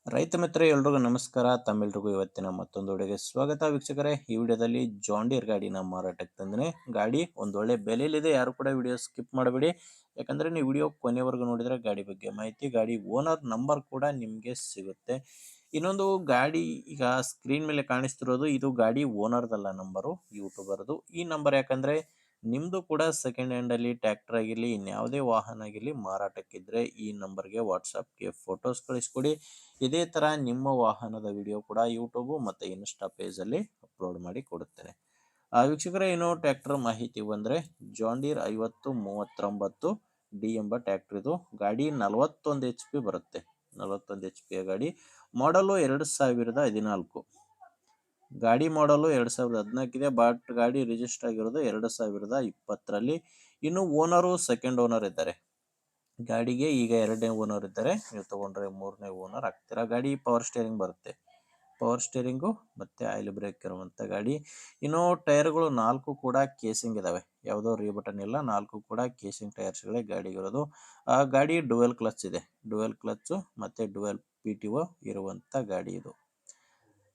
ರೈತ ಮಿತ್ರ ಎಲ್ರಿಗೂ ನಮಸ್ಕಾರ. ತಮ್ಮೆಲ್ರಿಗೂ ಇವತ್ತಿನ ಮತ್ತೊಂದು ವಿಡಿಯೋಗೆ ಸ್ವಾಗತ. ವೀಕ್ಷಕರೇ, ಈ ವಿಡಿಯೋದಲ್ಲಿ ಜಾಂಡೀರ್ ಗಾಡಿನ ಮಾರಾಟಕ್ಕೆ ತಂದಿನಿ. ಗಾಡಿ ಒಂದೊಳ್ಳೆ ಬೆಲೆಯಲ್ಲಿದೆ. ಯಾರು ಕೂಡ ವಿಡಿಯೋ ಸ್ಕಿಪ್ ಮಾಡಬೇಡಿ, ಯಾಕಂದ್ರೆ ನೀವು ವಿಡಿಯೋ ಕೊನೆವರೆಗೂ ನೋಡಿದ್ರೆ ಗಾಡಿ ಬಗ್ಗೆ ಮಾಹಿತಿ, ಗಾಡಿ ಓನರ್ ನಂಬರ್ ಕೂಡ ನಿಮಗೆ ಸಿಗುತ್ತೆ. ಇನ್ನೊಂದು ಗಾಡಿ ಈಗ ಸ್ಕ್ರೀನ್ ಮೇಲೆ ಕಾಣಿಸ್ತಿರೋದು, ಇದು ಗಾಡಿ ಓನರ್ದಲ್ಲ ನಂಬರು, ಯೂಟ್ಯೂಬರ್ದು. ಈ ನಂಬರ್ ಯಾಕಂದ್ರೆ ನಿಮ್ದು ಕೂಡ ಸೆಕೆಂಡ್ ಹ್ಯಾಂಡ್ ಅಲ್ಲಿ ಟ್ರ್ಯಾಕ್ಟರ್ ಆಗಿರಲಿ ಇನ್ಯಾವುದೇ ವಾಹನ ಆಗಿರಲಿ ಮಾರಾಟಕ್ಕಿದ್ರೆ ಈ ನಂಬರ್ಗೆ ವಾಟ್ಸಪ್ಗೆ ಫೋಟೋಸ್ ಕಳಿಸ್ಕೊಡಿ. ಇದೇ ತರ ನಿಮ್ಮ ವಾಹನದ ವಿಡಿಯೋ ಕೂಡ ಯೂಟ್ಯೂಬ್ ಮತ್ತೆ ಇನ್ಸ್ಟಾ ಪೇಜ್ ಅಲ್ಲಿ ಅಪ್ಲೋಡ್ ಮಾಡಿ ಕೊಡುತ್ತೇನೆ. ವೀಕ್ಷಕರೇ, ಇನ್ನು ಟ್ರ್ಯಾಕ್ಟರ್ ಮಾಹಿತಿ ಬಂದ್ರೆ ಜಾಂಡೀರ್ 5039 ಡಿ ಎಂಬ ಟ್ರ್ಯಾಕ್ಟರ್ ಇದು. ಗಾಡಿ 41 HP ಬರುತ್ತೆ. 41 HP ಗಾಡಿ. ಮಾಡಲು 2014. ಗಾಡಿ ಮಾಡಲು 2014 ಇದೆ, ಬಟ್ ಗಾಡಿ ರಿಜಿಸ್ಟರ್ ಆಗಿರೋದು 2020ರಲ್ಲಿ. ಇನ್ನು ಓನರು ಸೆಕೆಂಡ್ ಓನರ್ ಇದ್ದಾರೆ. ಗಾಡಿಗೆ ಈಗ 2ನೇ ಓನರ್ ಇದ್ದಾರೆ. ನೀವು ತಗೊಂಡ್ರೆ 3ನೇ ಓನರ್ ಆಗ್ತೀರಾ. ಗಾಡಿ ಪವರ್ ಸ್ಟೇರಿಂಗ್ ಬರುತ್ತೆ. ಪವರ್ ಸ್ಟೇರಿಂಗು ಮತ್ತೆ ಆಯಿಲ್ ಬ್ರೇಕ್ ಇರುವಂತ ಗಾಡಿ. ಇನ್ನು ಟೈರ್ಗಳು 4 ಕೂಡ ಕೇಸಿಂಗ್ ಇದಾವೆ, ಯಾವುದೋ ರೀಬಟನ್ ಇಲ್ಲ. 4 ಕೂಡ ಕೇಸಿಂಗ್ ಟೈರ್ಸ್ಗಳೇ ಗಾಡಿಗಿರೋದು. ಗಾಡಿ ಡುವೆಲ್ ಕ್ಲಚ್ ಇದೆ. ಡುವೆಲ್ ಕ್ಲಚ್ ಮತ್ತೆ ಡುವೆಲ್ PTO ಇರುವಂತ ಗಾಡಿ ಇದು.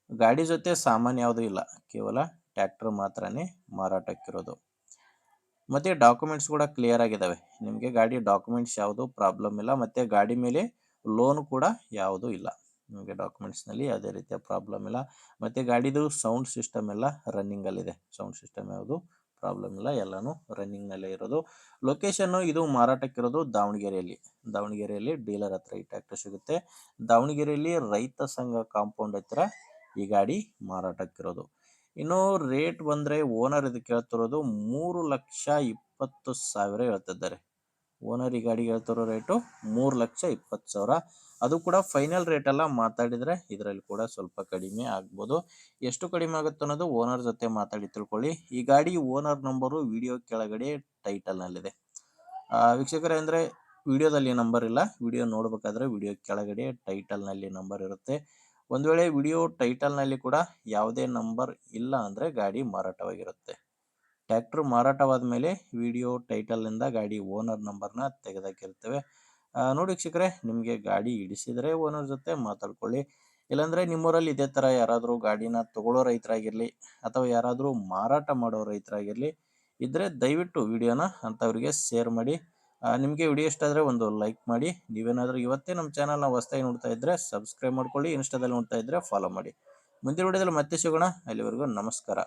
ಗಾಡಿ ಜೊತೆ ಸಾಮಾನ್ಯ ಯಾವುದು ಇಲ್ಲ, ಕೇವಲ ಟ್ರ್ಯಾಕ್ಟರ್ ಮಾತ್ರನೇ ಮಾರಾಟಕ್ಕಿರೋದು. ಮತ್ತೆ ಡಾಕ್ಯುಮೆಂಟ್ಸ್ ಕೂಡ ಕ್ಲಿಯರ್ ಆಗಿದ್ದಾವೆ. ನಿಮಗೆ ಗಾಡಿ ಡಾಕ್ಯುಮೆಂಟ್ಸ್ ಯಾವುದು ಪ್ರಾಬ್ಲಮ್ ಇಲ್ಲ. ಮತ್ತೆ ಗಾಡಿ ಮೇಲೆ ಲೋನ್ ಕೂಡ ಯಾವುದು ಇಲ್ಲ. ನಿಮಗೆ ಡಾಕ್ಯುಮೆಂಟ್ಸ್ ನಲ್ಲಿ ಯಾವುದೇ ರೀತಿಯ ಪ್ರಾಬ್ಲಮ್ ಇಲ್ಲ. ಮತ್ತೆ ಗಾಡಿದು ಸೌಂಡ್ ಸಿಸ್ಟಮ್ ಎಲ್ಲ ರನ್ನಿಂಗ್ ಅಲ್ಲಿ ಇದೆ. ಸೌಂಡ್ ಸಿಸ್ಟಮ್ ಯಾವುದು ಪ್ರಾಬ್ಲಮ್ ಇಲ್ಲ, ಎಲ್ಲಾನು ರನ್ನಿಂಗ್ ನಲ್ಲೇ ಇರೋದು. ಲೊಕೇಶನ್ ಇದು ಮಾರಾಟಕ್ಕಿರೋದು ದಾವಣಗೆರೆಯಲ್ಲಿ. ದಾವಣಗೆರೆಯಲ್ಲಿ ಡೀಲರ್ ಹತ್ರ ಈ ಟ್ರ್ಯಾಕ್ಟರ್ ಸಿಗುತ್ತೆ. ದಾವಣಗೆರೆಯಲ್ಲಿ ರೈತ ಸಂಘ ಕಾಂಪೌಂಡ್ ಹತ್ರ ಈ ಗಾಡಿ ಮಾರಾಟಕ್ಕಿರೋದು. ಇನ್ನು ರೇಟ್ ಬಂದ್ರೆ ಓನರ್ ಇದಕ್ಕೆ ಹೇಳ್ತಿರೋದು 3,20,000 ಹೇಳ್ತಿದ್ದಾರೆ. ಓನರ್ ಈ ಗಾಡಿಗೆ ಹೇಳ್ತಿರೋ ರೇಟು 3,20,000. ಅದು ಕೂಡ ಫೈನಲ್ ರೇಟ್ ಎಲ್ಲ ಮಾತಾಡಿದ್ರೆ ಇದರಲ್ಲಿ ಕೂಡ ಸ್ವಲ್ಪ ಕಡಿಮೆ ಆಗ್ಬೋದು. ಎಷ್ಟು ಕಡಿಮೆ ಆಗುತ್ತೆ ಅನ್ನೋದು ಓನರ್ ಜೊತೆ ಮಾತಾಡಿ ತಿಳ್ಕೊಳ್ಳಿ. ಈ ಗಾಡಿ ಓನರ್ ನಂಬರು ವಿಡಿಯೋ ಕೆಳಗಡೆ ಟೈಟಲ್ ನಲ್ಲಿದೆ. ವೀಕ್ಷಕರೇ, ಅಂದ್ರೆ ವಿಡಿಯೋದಲ್ಲಿ ನಂಬರ್ ಇಲ್ಲ, ವಿಡಿಯೋ ನೋಡ್ಬೇಕಾದ್ರೆ ವಿಡಿಯೋ ಕೆಳಗಡೆ ಟೈಟಲ್ ನಲ್ಲಿ ನಂಬರ್ ಇರುತ್ತೆ. ಒಂದು ವೇಳೆ ವಿಡಿಯೋ ಟೈಟಲ್ ನಲ್ಲಿ ಕೂಡ ಯಾವುದೇ ನಂಬರ್ ಇಲ್ಲ ಅಂದ್ರೆ ಗಾಡಿ ಮಾರಾಟವಾಗಿರುತ್ತೆ. ಟ್ರ್ಯಾಕ್ಟರ್ ಮಾರಾಟವಾದ ಮೇಲೆ ವಿಡಿಯೋ ಟೈಟಲ್ ನಿಂದ ಗಾಡಿ ಓನರ್ ನಂಬರ್ನ ತೆಗೆದಾಕಿರ್ತೇವೆ. ನೋಡಿ ವೀಕ್ಷಕರೇ, ನಿಮಗೆ ಗಾಡಿ ಹಿಡಿಸಿದ್ರೆ ಓನರ್ ಜೊತೆ ಮಾತಾಡ್ಕೊಳ್ಳಿ. ಇಲ್ಲಾಂದ್ರೆ ನಿಮ್ಮೂರಲ್ಲಿ ಇದೇ ತರ ಯಾರಾದರೂ ಗಾಡಿನ ತಗೊಳ್ಳೋ ರೈತರಾಗಿರ್ಲಿ ಅಥವಾ ಯಾರಾದರೂ ಮಾರಾಟ ಮಾಡೋ ರೈತರಾಗಿರ್ಲಿ ಇದ್ರೆ ದಯವಿಟ್ಟು ವಿಡಿಯೋನ ಅಂತವರಿಗೆ ಶೇರ್ ಮಾಡಿ. ನಿಮಗೆ ವಿಡಿಯೋ ಇಷ್ಟ ಆದರೆ ಒಂದು ಲೈಕ್ ಮಾಡಿ. ನೀವೇನಾದರೂ ಇವತ್ತೇ ನಮ್ಮ ಚಾನಲ್ನ ಹೊಸದಾಗಿ ನೋಡ್ತಾ ಇದ್ರೆ ಸಬ್ಸ್ಕ್ರೈಬ್ ಮಾಡ್ಕೊಳ್ಳಿ. ಇನ್ಸ್ಟಾದಲ್ಲಿ ನೋಡ್ತಾ ಇದ್ರೆ ಫಾಲೋ ಮಾಡಿ. ಮುಂದಿನ ವಿಡಿಯೋದಲ್ಲಿ ಮತ್ತೆ ಸಿಗೋಣ. ಅಲ್ಲಿವರೆಗೂ ನಮಸ್ಕಾರ.